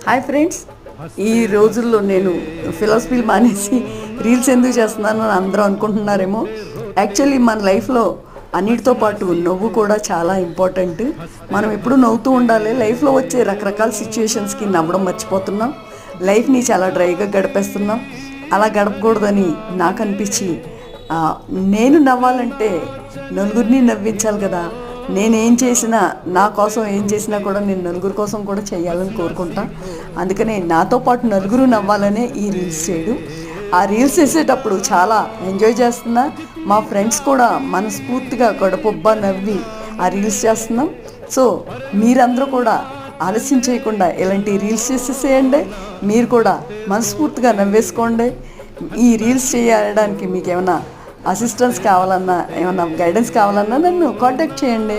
Hi friends, ఈ రోజుల్లో నేను ఫిలాసఫీలు మానేసి రీల్స్ ఎందుకు చేస్తున్నాను అని అందరూ అనుకుంటున్నారేమో. యాక్చువల్లీ మన లైఫ్లో అన్నిటితో పాటు నవ్వు కూడా చాలా ఇంపార్టెంట్. మనం ఎప్పుడూ నవ్వుతూ ఉండాలి. లైఫ్లో వచ్చే రకరకాల సిచ్యుయేషన్స్కి నవ్వడం మర్చిపోతున్నాం. లైఫ్ని చాలా డ్రైగా గడిపేస్తున్నాం. అలా గడపకూడదని నాకు అనిపించి నేను నవ్వాలంటే నలుగురిని నవ్వించాలి కదా. నేనేం చేసినా, నా కోసం ఏం చేసినా కూడా నేను నలుగురు కోసం కూడా చేయాలని కోరుకుంటా. అందుకనే నాతో పాటు నలుగురు నవ్వాలనే ఈ రీల్స్ చేయడం. ఆ రీల్స్ చేసేటప్పుడు చాలా ఎంజాయ్ చేస్తున్నా. మా ఫ్రెండ్స్ కూడా మనస్ఫూర్తిగా గడపొబ్బా నవ్వి ఆ రీల్స్ చేస్తున్నాం. సో మీరందరూ కూడా ఆలస్యం చేయకుండా ఇలాంటి రీల్స్ చేసేసేయండి. మీరు కూడా మనస్ఫూర్తిగా నవ్వేసుకోండి. ఈ రీల్స్ చేయడానికి మీకు ఏమైనా అసిస్టెన్స్ కావాలన్నా, ఏమన్నా గైడెన్స్ కావాలన్నా నన్ను కాంటాక్ట్ చేయండి.